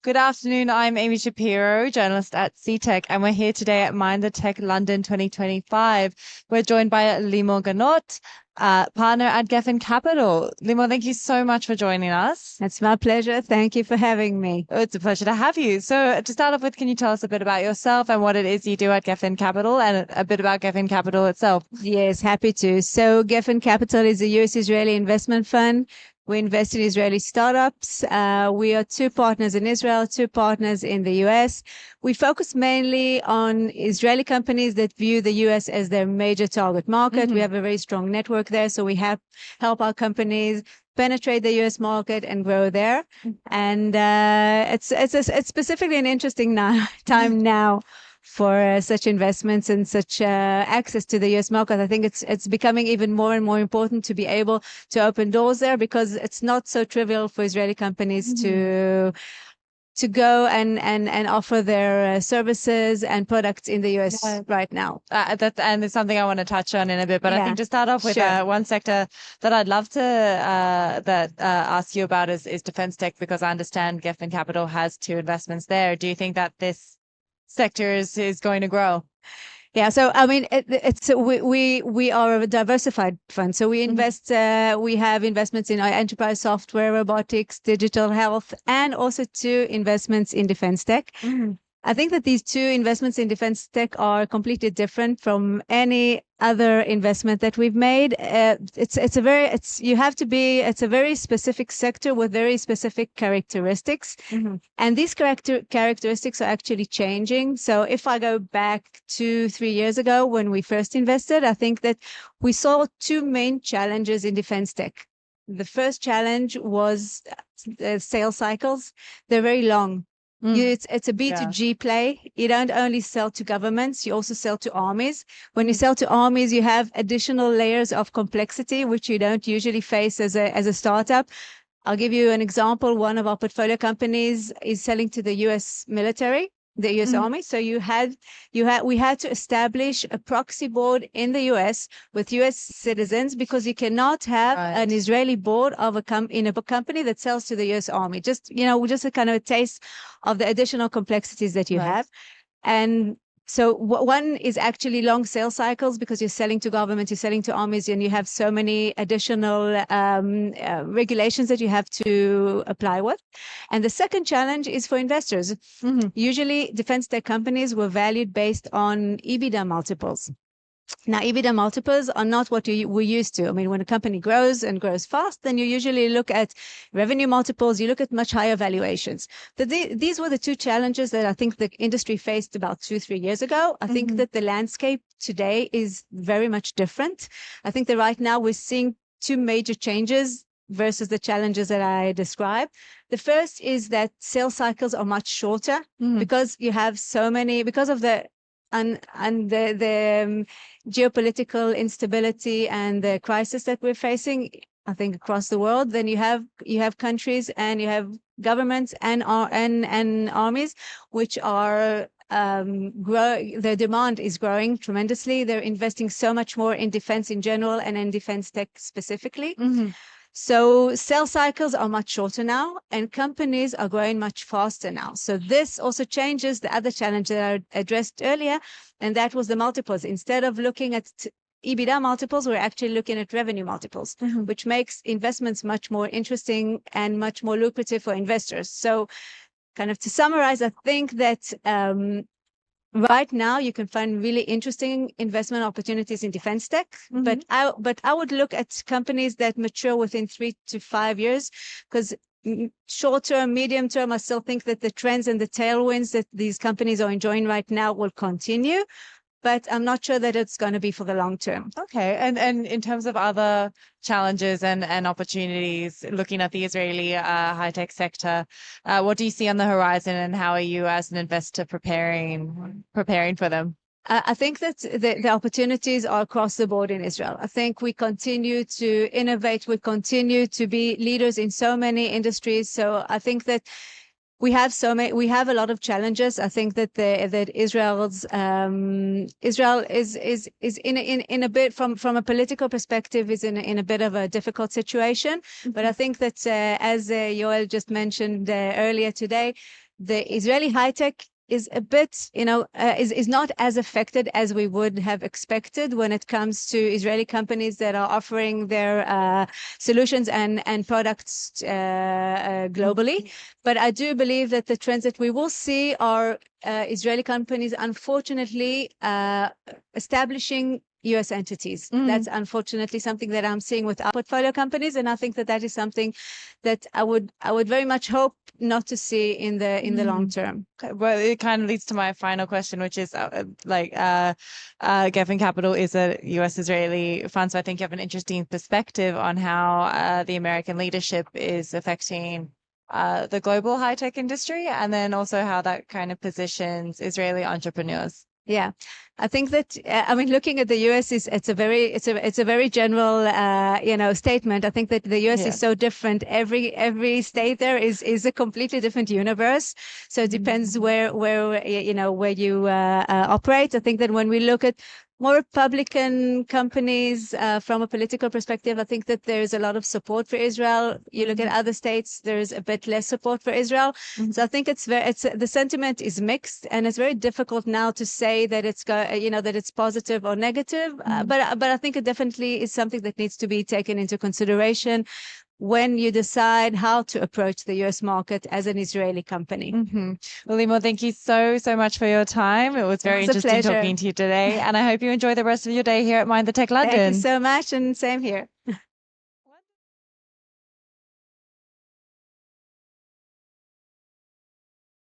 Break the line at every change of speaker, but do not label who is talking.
Good afternoon. I'm Amy Shapiro, journalist at CTech, and we're here today at Mind the Tech London 2025. We're joined by Limor Ganot, partner at Gefen Capital. Limor, thank you so much for joining us.
It's my pleasure. Thank you for having me.
Oh, it's a pleasure to have you. So to start off with, can you tell us a bit about yourself and what it is you do at Gefen Capital and a bit about Gefen Capital itself?
Yes, happy to. So Gefen Capital is a US-Israeli investment fund. We invest in Israeli startups. We are two partners in Israel, two partners in the US. We focus mainly on Israeli companies that view the US as their major target market. We have a very strong network there, so we help our companies penetrate the US market and grow there. And it's specifically an interesting time now for such investments and such access to the US market. I think it's becoming even more and more important to be able to open doors there, because it's not so trivial for Israeli companies to go and offer their services and products in the US right now.
And it's something I want to touch on in a bit, but I think to start off with one sector that I'd love to ask you about is defense tech, because I understand Gefen Capital has two investments there. Do you think that this sector is going to grow?
Yeah, so I mean, we are a diversified fund. So we invest, we have investments in enterprise software, robotics, digital health, and also two investments in defense tech. I think that these two investments in defense tech are completely different from any other investment that we've made. It's a very specific sector with very specific characteristics, and these characteristics are actually changing. So if I go back 2-3 years ago when we first invested, I think that we saw two main challenges in defense tech. The first challenge was sales cycles. They're very long. It's a B2G play. You don't only sell to governments, you also sell to armies. When you sell to armies, you have additional layers of complexity, which you don't usually face as a startup. I'll give you an example. One of our portfolio companies is selling to the US military, the US Army. So we had to establish a proxy board in the US with US citizens, because you cannot have an Israeli board of a company that sells to the US Army. Just a kind of a taste of the additional complexities that you have. And so one is actually long sales cycles, because you're selling to government, you're selling to armies, and you have so many additional regulations that you have to apply with. And the second challenge is for investors. Usually defense tech companies were valued based on EBITDA multiples. Now, EBITDA multiples are not what we're used to. I mean, when a company grows and grows fast, then you usually look at revenue multiples, you look at much higher valuations. These were the two challenges that I think the industry faced about 2-3 years ago. I think that the landscape today is very much different. I think that right now we're seeing two major changes versus the challenges that I described. The first is that sales cycles are much shorter, because you have because of the geopolitical instability and the crisis that we're facing, I think, across the world. Then you have countries and you have governments and armies which are their demand is growing tremendously. They're investing so much more in defense in general and in defense tech specifically. So sales cycles are much shorter now, and companies are growing much faster now. So this also changes the other challenge that I addressed earlier, and that was the multiples. Instead of looking at EBITDA multiples, we're actually looking at revenue multiples, which makes investments much more interesting and much more lucrative for investors. So kind of to summarize, I think that right now, you can find really interesting investment opportunities in defense tech, but I would look at companies that mature within 3 to 5 years, because short term, medium term, I still think that the trends and the tailwinds that these companies are enjoying right now will continue, but I'm not sure that it's going to be for the long term.
Okay. And in terms of other challenges and opportunities, looking at the Israeli high-tech sector, what do you see on the horizon, and how are you as an investor preparing for them?
I think that the opportunities are across the board in Israel. I think we continue to innovate. We continue to be leaders in so many industries. So I think that we have a lot of challenges. I think that Israel is in a bit from a political perspective is in a bit of a difficult situation. But I think that as Yoel just mentioned earlier today, the Israeli high tech is a bit, is not as affected as we would have expected when it comes to Israeli companies that are offering their solutions and products globally. But I do believe that the trends that we will see are Israeli companies, unfortunately, establishing U.S. entities. That's unfortunately something that I'm seeing with our portfolio companies, and I think that that is something that I would very much hope not to see in the long term.
Well, it kind of leads to my final question, which is Gefen Capital is a U.S. Israeli fund, so I think you have an interesting perspective on how the American leadership is affecting the global high tech industry, and then also how that kind of positions Israeli entrepreneurs.
Yeah, I think that looking at the U.S. it's a very general statement. I think that the U.S. is so different. Every state there is a completely different universe. So it depends where you operate. I think that when we look at more Republican companies from a political perspective, I think that there's a lot of support for Israel. You look at other states, there's a bit less support for Israel. So I think the sentiment is mixed, and it's very difficult now to say that that it's positive or negative. But I think it definitely is something that needs to be taken into consideration when you decide how to approach the U.S. market as an Israeli company.
Well, Limor, thank you so much for your time. It was very interesting talking to you today, and I hope you enjoy the rest of your day here at Mind the Tech London.
Thank you so much, and same here.